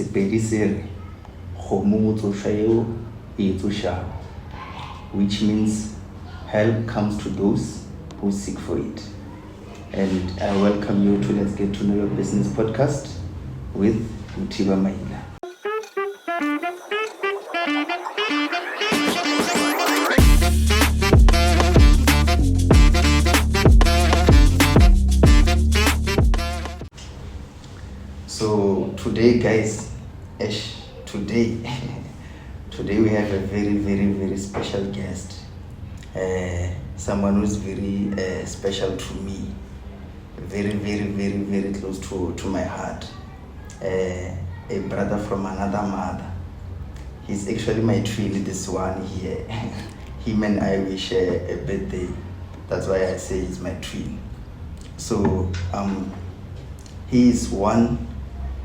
Sepedi sere kgomo tsoša eo e tsošago, which means help comes to those who seek for it. And I welcome you to Let's Get to Know Your Business podcast with Utiba Maila. So today, guys, today we have a very special guest, someone who's very special to me, very close to my heart, a brother from another mother. He's actually my twin, this one here. Him and I, we share a birthday. That's why I say he's my twin. So he is one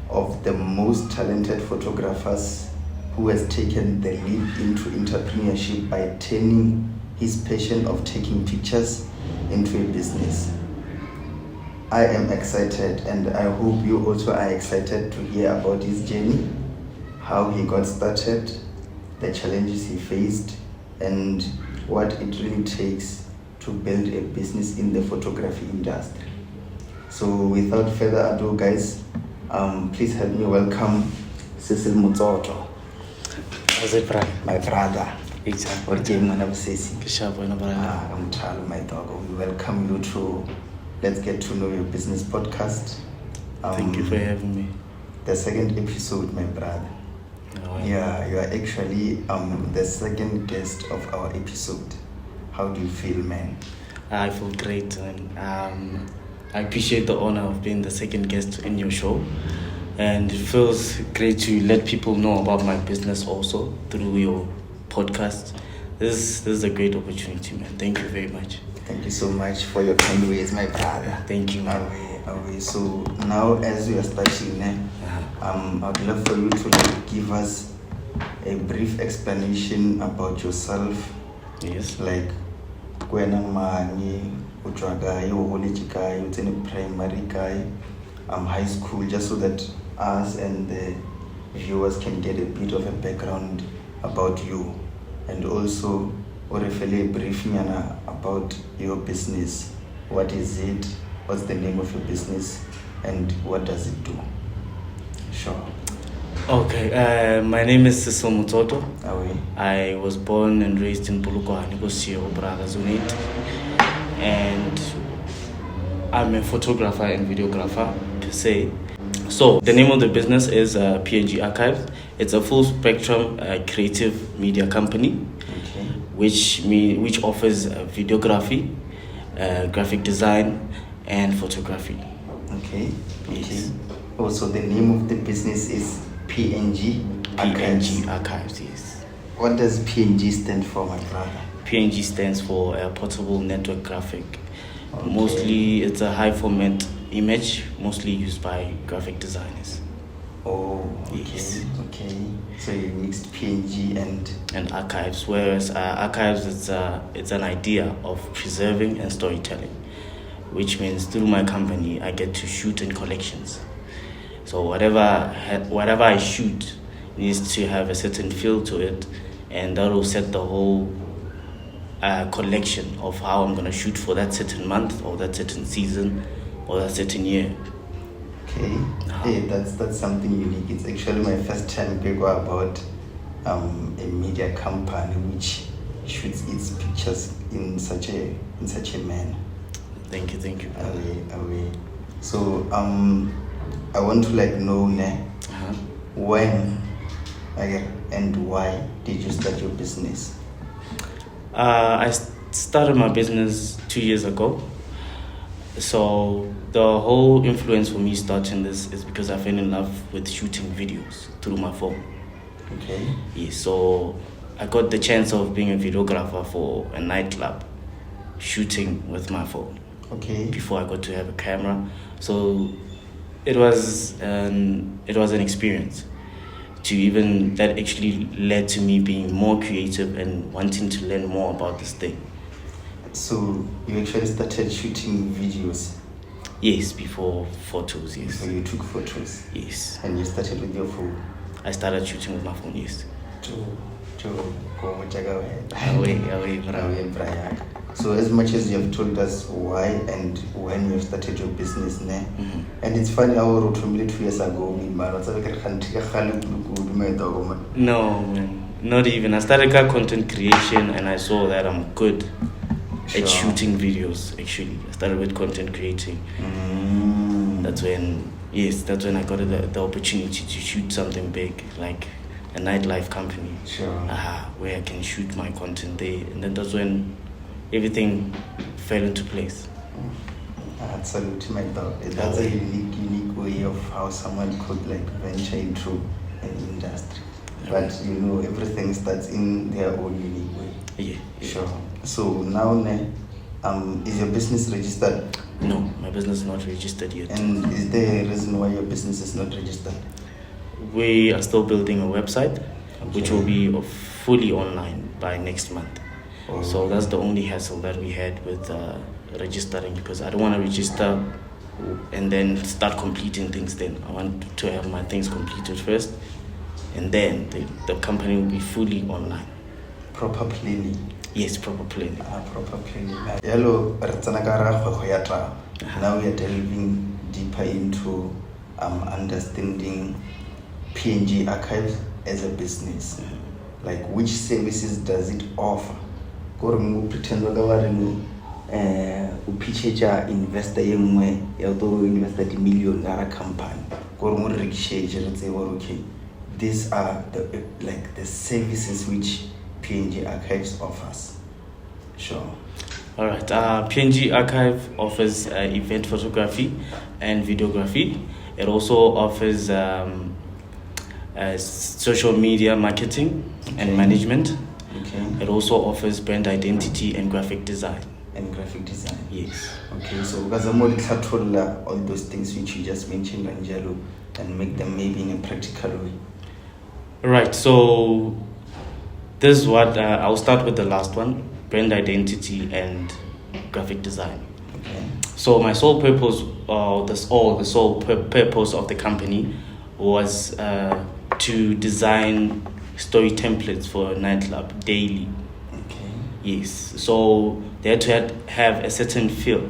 of the most talented photographers who has taken the leap into entrepreneurship by turning his passion of taking pictures into a business. I am excited, and I hope you also are excited to hear about his journey, how he got started, the challenges he faced, and what it really takes to build a business in the photography industry. So without further ado, guys, please help me welcome Cecil Mutsoto. How's it, brother? My brother. Exactly. My dog. We welcome you to Let's Get to Know Your Business podcast. Thank you for having me. The second episode, my brother. Oh, Yeah, you are actually the second guest of our episode. How do you feel, man? I feel great, and I appreciate the honor of being the second guest in your show. And it feels great to let people know about my business also through your podcast. This is a great opportunity, man. Thank you very much. Thank you so much for your kind words, my brother. Thank you, man. Away. So now, as we are starting, I'd love for you to give us a brief explanation about yourself. Yes. Like, when it's in a primary guy, high school, just so that us and the viewers can get a bit of a background about you, and also or a brief about your business. What is it? What's the name of your business? And what does it do? Sure. Okay, my name is Cecil Mutsoto. Away. I was born and raised in Polokwane, Brothers Unit, and I'm a photographer and videographer per se. So the name of the business is PNG Archives. It's a full spectrum creative media company, Okay. which offers videography, graphic design, and photography. Okay. Yes. Also, the name of the business is PNG Archives. PNG Archives, yes. What does PNG stand for, my brother? PNG stands for Portable Network Graphic. Okay. Mostly, it's a high format image, mostly used by graphic designers. Oh, okay. Yes. Okay. So you mixed PNG And archives, whereas archives it's an idea of preserving and storytelling, which means through my company I get to shoot in collections. So whatever I shoot needs to have a certain feel to it, and that will set the whole collection of how I'm gonna shoot for that certain month or that certain season or that certain year. Okay. Hey, that's something unique. It's actually my first time to go about a media company which shoots its pictures in such a manner. Thank you. Away. So I want to know when and why did you start your business? I started my business 2 years ago. So the whole influence for me starting this is because I fell in love with shooting videos through my phone. Okay. Yeah, so I got the chance of being a videographer for a nightclub, shooting with my phone. Okay. Before I got to have a camera, so it was an experience. That actually led to me being more creative and wanting to learn more about this thing. So you actually started shooting videos? Yes, before photos, yes. So you took photos? Yes. And you started with your phone? I started shooting with my phone, yes. Away. So as much as you have told us why and when you have started your business, and it's funny how wrote from 2 years ago, no, man, not even. I started content creation and I saw that I'm good at shooting videos. Actually, I started with content creating. That's when I got the opportunity to shoot something big, like a nightlife company, where I can shoot my content there, and then that's when everything fell into place. Absolutely, my dog. That's a unique way of how someone could like venture into an industry. But everything starts in their own unique way. Yeah. Sure. So now, is your business registered? No, my business is not registered yet. And is there a reason why your business is not registered? We are still building a website, which will be fully online by next month. So that's the only hassle that we had with registering, because I don't want to register and then start completing things then. I want to have my things completed first, and then the company will be fully online. Proper planning. Yes, proper planning. Proper planning. Hello, now we are delving deeper into understanding PNG Archives as a business. Like, which services does it offer? Pretend investor invested $1 million company. Okay, these are the services which PNG Archives offers. Sure. All right. PNG Archive offers event photography and videography. It also offers social media marketing and management. Okay. It also offers brand identity and graphic design. Yes. Okay, so because all those things which you just mentioned, Angelo, and make them maybe in a practical way. Right. So this is what I'll start with the last one: brand identity and graphic design. Okay. So my sole purpose, the sole purpose of the company was to design story templates for a nightclub daily. Okay. Yes. So they had to have a certain feel.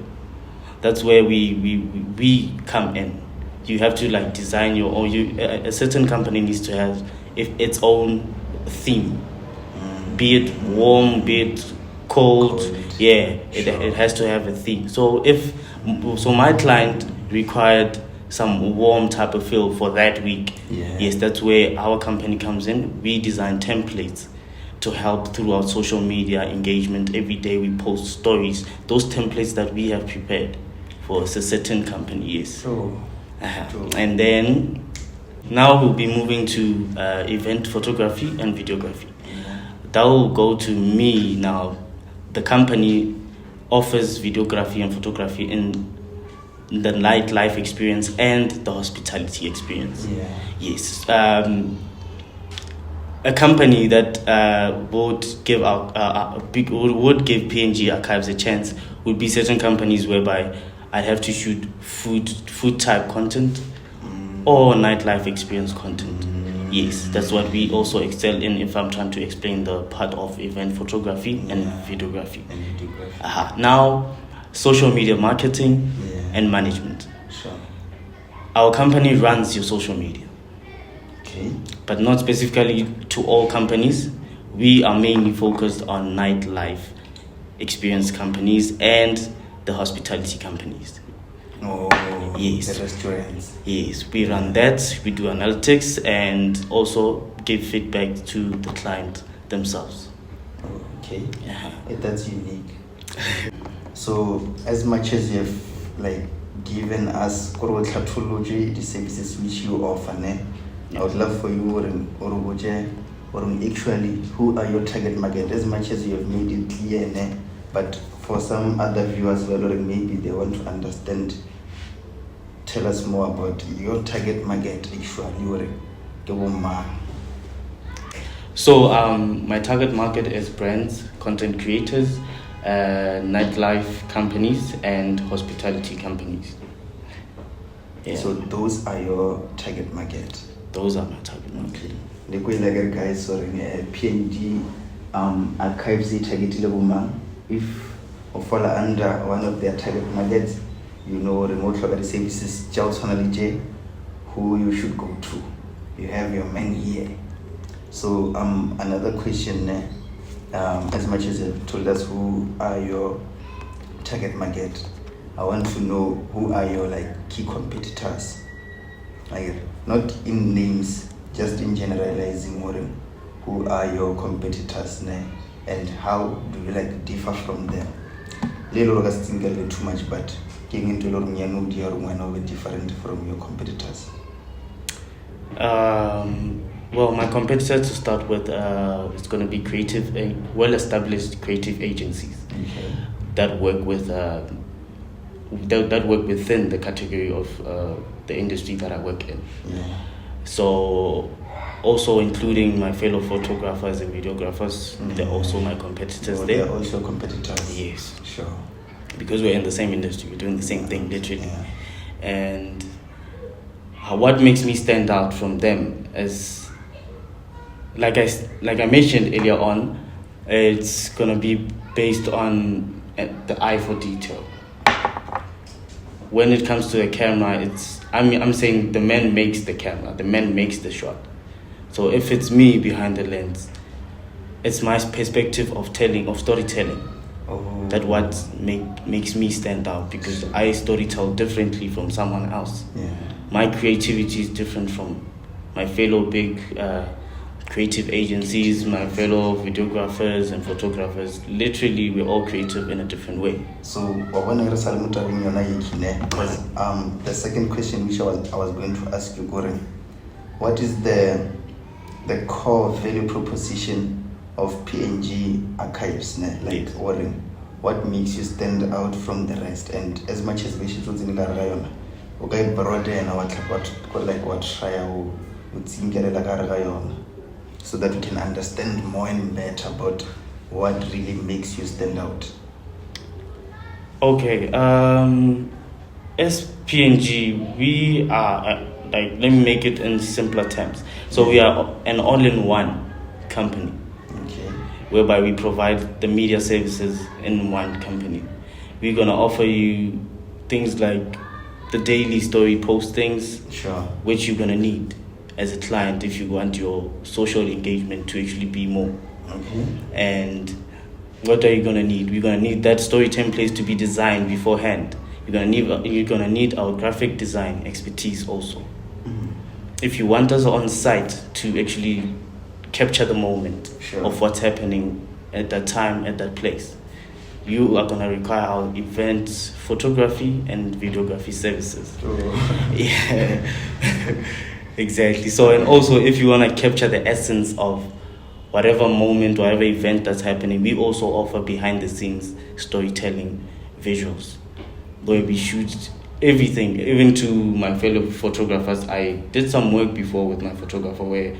That's where we come in. You have to design your own. A certain company needs to have its own theme, be it warm, be it cold. Yeah, it has to have a theme. So my client required some warm type of feel for that week. Yeah. Yes, that's where our company comes in. We design templates to help throughout social media engagement. Every day we post stories, those templates that we have prepared for a certain company. Yes. True. And then now we'll be moving to event photography and videography. That will go to me now. The company offers videography and photography in the nightlife experience and the hospitality experience. Yeah. Yes. A company that would give PNG Archives a chance would be certain companies whereby I'd have to shoot food type content or nightlife experience content. Yes, that's what we also excel in if I'm trying to explain the part of event photography and videography. Now, social media marketing and management. Sure. Our company runs your social media. Okay. But not specifically to all companies. We are mainly focused on nightlife experience companies and the hospitality companies. Oh, yes. The restaurants. Yes, we run that. We do analytics and also give feedback to the client themselves. Okay. That's unique. So, as much as you have given us the services which you offer, I would love for you or actually who are your target market, as much as you have made it clear, but for some other viewers maybe they want to understand. Tell us more about your target market actually. So my target market is brands, content creators, nightlife companies and hospitality companies. Yeah. So those are your target market. Those are my target market. Okay. The way like guys sorry PNG archives target level if fall under one of their target markets, you know, remote local services who you should go to. You have your man here. So another question, as much as you've told us who are your target market, I want to know who are your like key competitors. Like not in names, just in generalizing who are your competitors and how do you like differ from them? Little too much, but getting into a lot of different from your competitors. Well, my competitor to start with is going to be well-established creative agencies that work with that work within the category of the industry that I work in. Yeah. So, also including my fellow photographers and videographers, they're also my competitors. They're also competitors. Yes, sure. Because we're in the same industry, we're doing the same thing literally, yeah. And what makes me stand out from them is, like I mentioned earlier on, it's gonna be based on the eye for detail. When it comes to a camera, I'm saying the man makes the camera, the man makes the shot. So if it's me behind the lens, it's my perspective of storytelling. That what makes me stand out, because I storytell differently from someone else. Yeah. My creativity is different from my fellow big creative agencies, my fellow videographers and photographers. Literally, we're all creative in a different way. So, the second question which I was going to ask you, Goren, what is the core value proposition of PNG archives? Like, what makes you stand out from the rest? And as much as we should in the okay, broaden what so that we can understand more and better about what really makes you stand out. Okay, as PNG, we are let me make it in simpler terms. So we are an all-in-one company, whereby we provide the media services in one company. We're gonna offer you things like the daily story postings, which you're gonna need as a client if you want your social engagement to actually be more. And what are you gonna need? We're gonna need that story templates to be designed beforehand. You're gonna need our graphic design expertise also. If you want us on site to actually capture the moment of what's happening at that time, at that place, you are going to require our event photography and videography services. Yeah, exactly. So, and also if you want to capture the essence of whatever moment, whatever event that's happening, we also offer behind the scenes storytelling visuals, where we shoot everything, even to my fellow photographers. I did some work before with my photographer, where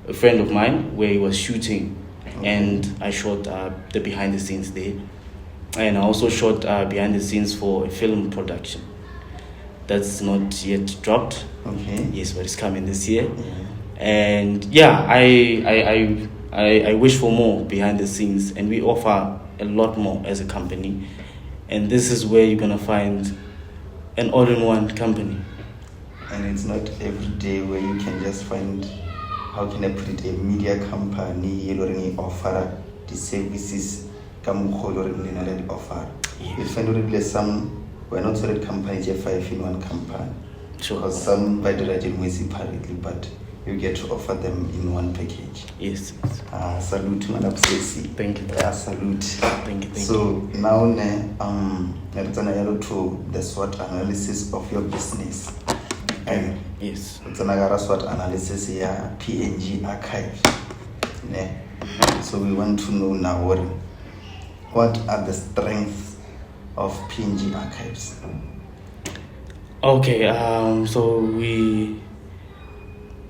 a friend of mine, where he was shooting, and I shot the behind the scenes there. And I also shot behind the scenes for a film production that's not yet dropped. Yes, but it's coming this year. And yeah, I wish for more behind the scenes, and we offer a lot more as a company. And this is where you're gonna find an all-in-one company. And it's not every day where you can just find, how can I put it, a media company offer the services offer. You find already we're not solid company, J5 in one company. Because some by the separately, but you get to offer them in one package. Yes. Salute, Madam Cecil. Thank you. Salute. Thank you. So now, to the SWOT analysis of your business. Yes. It's another SWOT analysis here, PNG archive. So we want to know now what are the strengths of PNG archives? Okay, so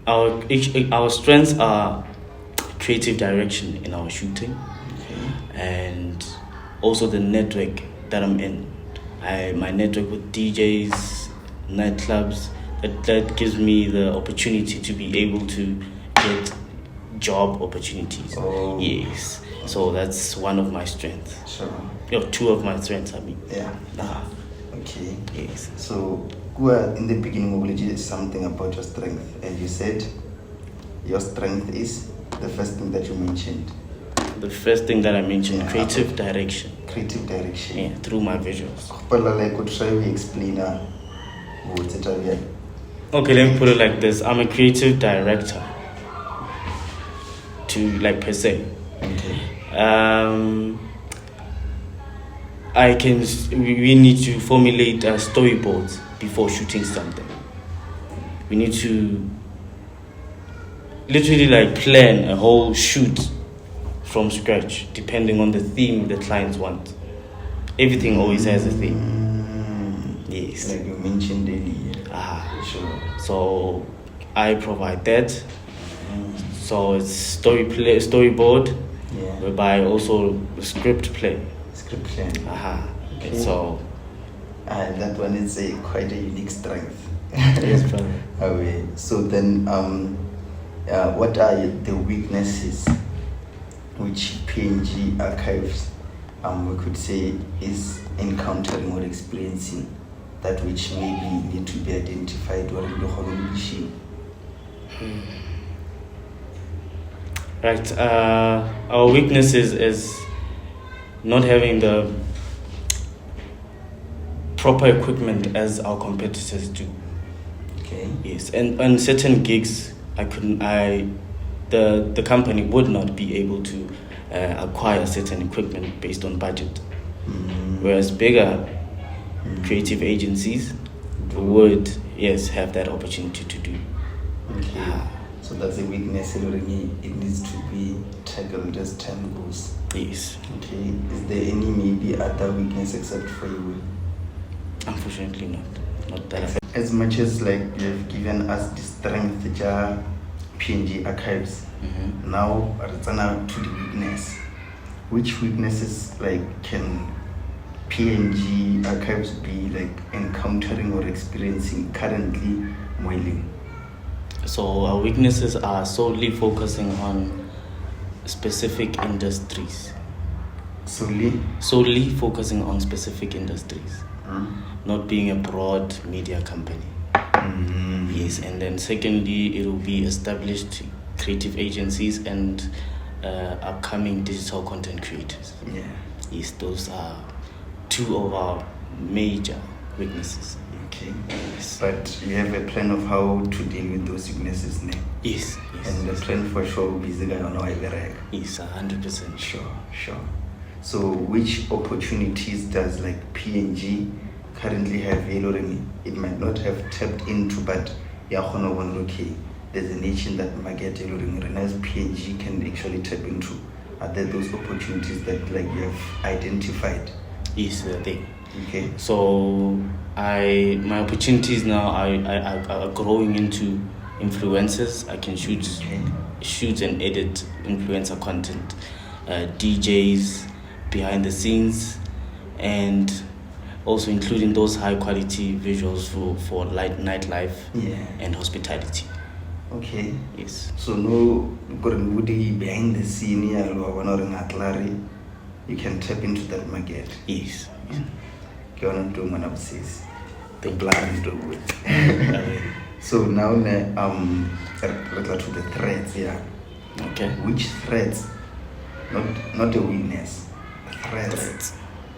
our strengths are creative direction in our shooting, and also the network that I'm in. My network with DJs, nightclubs. That gives me the opportunity to be able to get job opportunities. Oh. Yes. So that's one of my strengths. Sure. Two of my strengths, I mean. Yeah. Okay. Yes. So, in the beginning, we did something about your strength, and you said your strength is the first thing that you mentioned. The first thing that I mentioned, creative direction. Creative direction. Yeah, through my visuals. But like, could try to explain what's it again? Okay, let me put it like this. I'm a creative director. Per se. Okay. We need to formulate storyboards before shooting something. We need to literally plan a whole shoot from scratch, depending on the theme the clients want. Everything always has a theme. Yes. Like you mentioned earlier. Sure. So I provide that. So it's storyboard, whereby also script play. Script play. Okay. So that one is quite a unique strength. Yes, brother. Okay. So then, what are the weaknesses which PNG archives, we could say, is encountering or experiencing, that which maybe need to be identified or in the whole issue? Right. Our weaknesses is not having the proper equipment as our competitors do. Okay. Yes, and on certain gigs, the company would not be able to acquire certain equipment based on budget, whereas bigger creative agencies would have that opportunity to do. Okay. So that's a weakness. It needs to be tackled as time goes. Yes. Okay. Is there any maybe other weakness except for you? Unfortunately, not that. As much as like you have given us the strength, the PNG archives. Now, return to the weakness. Which weaknesses can PNG archives be encountering or experiencing currently, Moiling? So our weaknesses are solely focusing on specific industries. Solely focusing on specific industries. Not being a broad media company. Yes, and then secondly, it will be established creative agencies and upcoming digital content creators. Yeah. Yes, those are two of our major weaknesses. Okay. Yes. But you have a plan of how to deal with those weaknesses now? Yes. And the plan for sure will be Yes, 100%. Sure. So which opportunities does PNG currently have available? It might not have tapped into, but there's a niche in that market as PNG can actually tap into. Are there those opportunities that you have identified? Yes, they. Okay. So my opportunities now are growing into influencers. I can shoot and edit influencer content, DJs, behind the scenes, and also including those high quality visuals for nightlife and hospitality. Okay. Yes. So no behind the scene you can tap into that market. Yes. Thank you. So now to the threats, Okay. Which threats? Not a weakness. Threats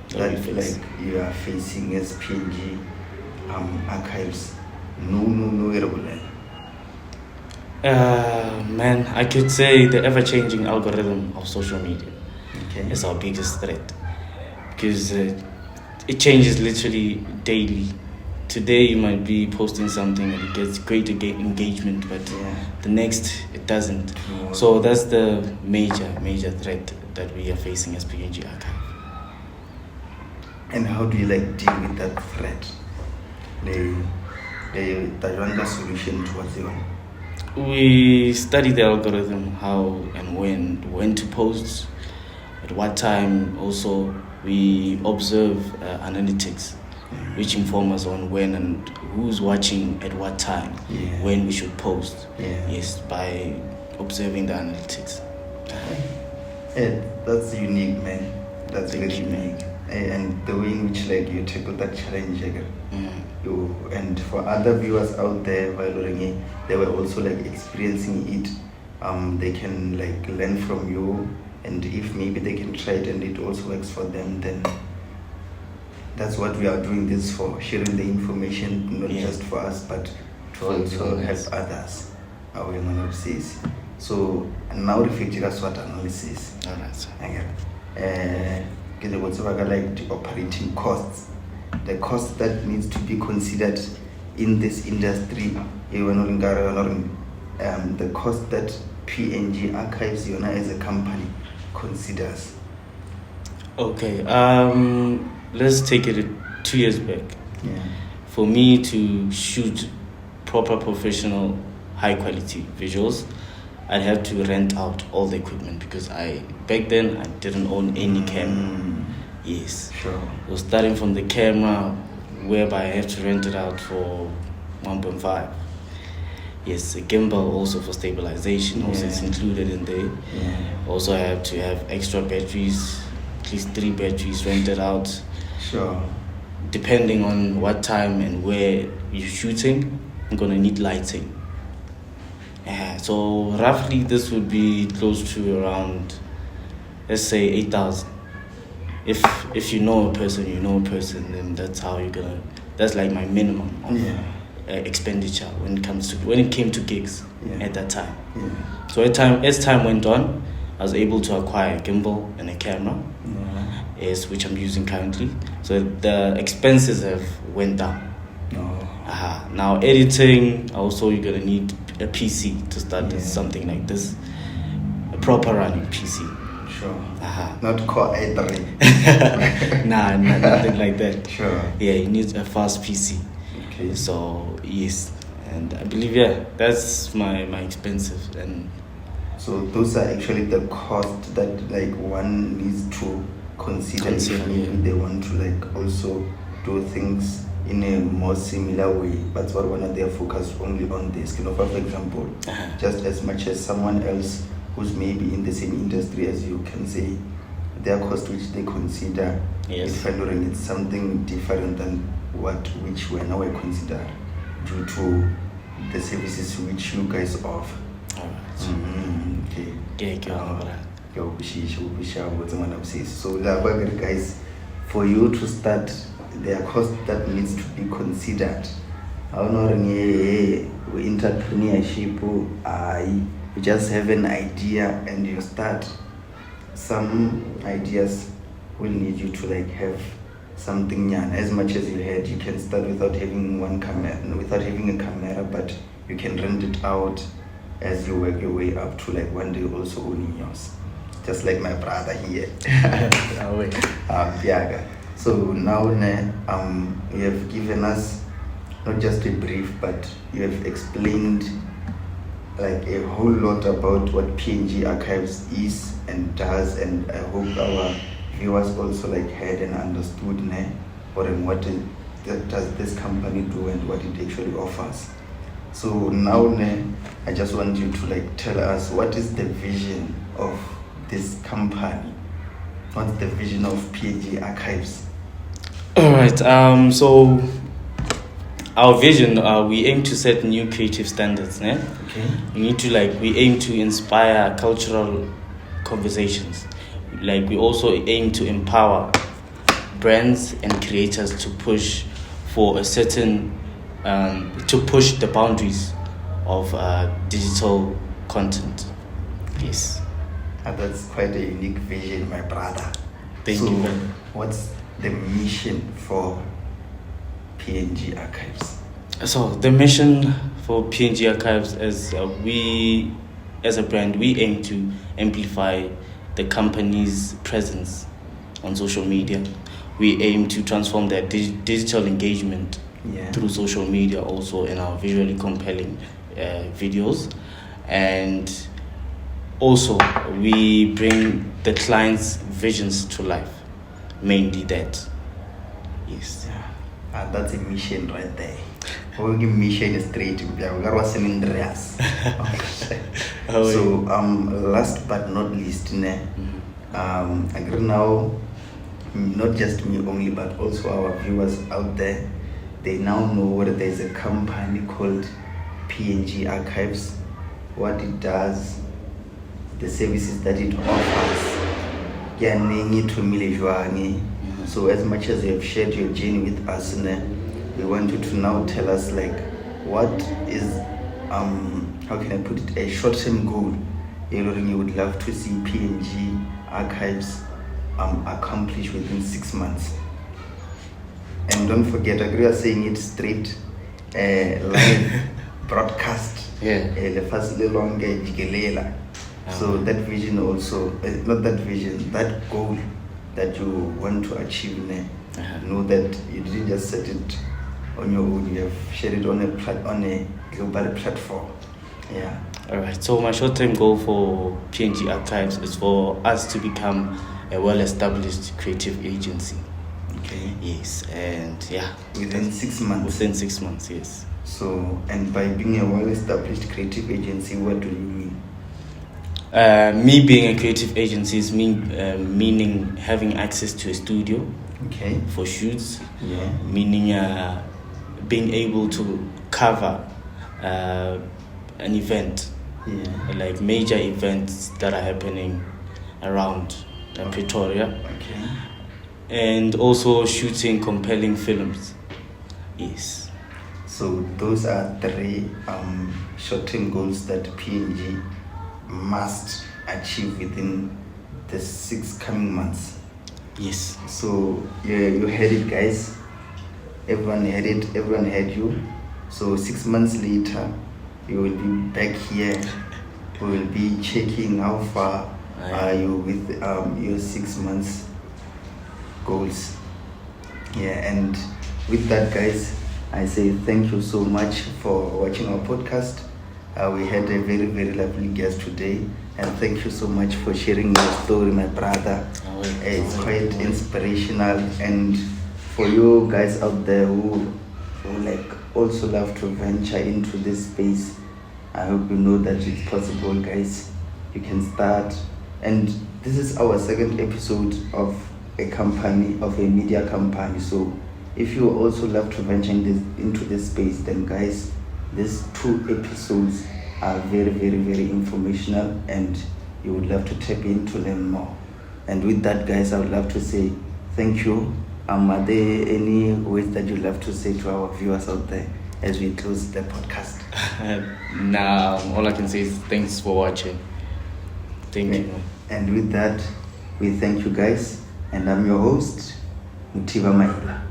that you are facing as PNG archives. No irregular. Man, I could say the ever-changing algorithm of social media is our biggest threat, because it changes literally daily. Today you might be posting something and it gets great engagement, but the next it doesn't. So that's the major threat that we are facing as PNG archive. And how do you deal with that threat? The solution towards it? We study the algorithm, how and when to post, at what time. Also, we observe analytics which inform us on when and who's watching at what time, when we should post. Yes, by observing the analytics. That's unique, man. That's very unique. And the way in which like you tackle that challenge, and for other viewers out there, they were also like experiencing it. They can like learn from you, and if maybe they can try it and it also works for them, then that's what we are doing this for, sharing the information, not just for us, but to also help others. Our analysis. So now reflecting us SWOT analysis. Like the operating costs, the cost that needs to be considered in this industry, the cost that PNG Archives as a company considers. Okay, let's take it 2 years back. For me to shoot proper professional high quality visuals, I'd have to rent out all the equipment because back then I didn't own any camera. Yes. Sure. So starting from the camera, whereby I have to rent it out for 1.5. Yes, a gimbal also for stabilization, also it's included in there. Also I have to have extra batteries, at least 3 batteries rented out. Sure. Depending on what time and where you're shooting, I'm gonna need lighting. So roughly this would be close to around, let's say 8,000. If you know a person, then that's how that's like my minimum of expenditure when it came to gigs at that time. So as time went on, I was able to acquire a gimbal and a camera, which I'm using currently. So the expenses have went down. Now editing, also you're gonna need a PC to start something like this, a proper running PC. Sure. Not Core i3. Nah, nothing like that. Sure. Yeah, you need a fast PC. Okay. So yes, and I believe that's my expensive. And so those are actually the cost that like one needs to consider if maybe they want to like also do things in a more similar way, but what one they are focused only on this. For example, just as much as someone else who's maybe in the same industry as you can say, their cost which they consider it's something different than which we now consider due to the services which you guys offer. So guys, for you to start, there are costs that needs to be considered. Entrepreneurship, you just have an idea and you start. Some ideas will need you to like have something as much as you had. You can start without having a camera, but you can rent it out as you work your way up to like one day also owning yours. Just like my brother here. So now you have given us not just a brief, but you have explained like a whole lot about what PNG Archives is and does, and I hope our viewers also like heard and understood what does this company do and what it actually offers. So now I just want you to like tell us what is the vision of this company. What's the vision of PNG Archives? All right. So our vision, we aim to set new creative standards. Okay. We aim to inspire cultural conversations. Like we also aim to empower brands and creators to push for a certain, to push the boundaries of digital content. Yes. That's quite a unique vision, my brother. Thank you. What's the mission for PNG Archives? So the mission for PNG Archives is we, as a brand, we aim to amplify the company's presence on social media. We aim to transform their digital engagement through social media, also in our visually compelling videos. And also, we bring the client's visions to life, mainly that. Yes. That's a mission right there. Mission is straight. So last but not least, I agree now, not just me only, but also our viewers out there, they now know that there's a company called PNG Archives, what it does, the services that it offers. So as much as you have shared your journey with us, we want you to now tell us like what is how can I put it, a short-term goal you would love to see PNG Archives accomplish within 6 months. And don't forget, I agree with saying it straight, live broadcast. The first long so that vision also, not that vision, that goal that you want to achieve, know that you didn't just set it on your own, you have shared it on a global platform. Yeah. All right. So my short-term goal for PNG Archives is for us to become a well-established creative agency. Okay. Yes, and yeah. Within 6 months. Within 6 months, yes. So, and by being a well-established creative agency, what do you mean? Me being a creative agency is meaning having access to a studio. Okay. For shoots. Yeah. Meaning being able to cover an event. Yeah. Like major events that are happening around Pretoria. Okay. And also shooting compelling films. Yes. So those are 3 short-term goals that PNG must achieve within the 6 coming months. Yes. So you heard it, guys. Everyone heard it. Everyone heard you. So 6 months later, you will be back here. We will be checking how far are you with your 6 months goals. Yeah, and with that, guys, I say thank you so much for watching our podcast. We had a very, very lovely guest today, and thank you so much for sharing your story, my brother. It's quite inspirational, and for you guys out there who like also love to venture into this space, I hope you know that it's possible, guys. You can start, and this is our 2nd episode of a media company. So if you also love to venture into this space, then guys, these 2 episodes are very, very, very informational, and you would love to tap into them more. And with that, guys, I would love to say thank you. Are there any words that you'd love to say to our viewers out there as we close the podcast? All I can say is thanks for watching. Thank you. And with that, we thank you, guys. And I'm your host, Mutiva Maila.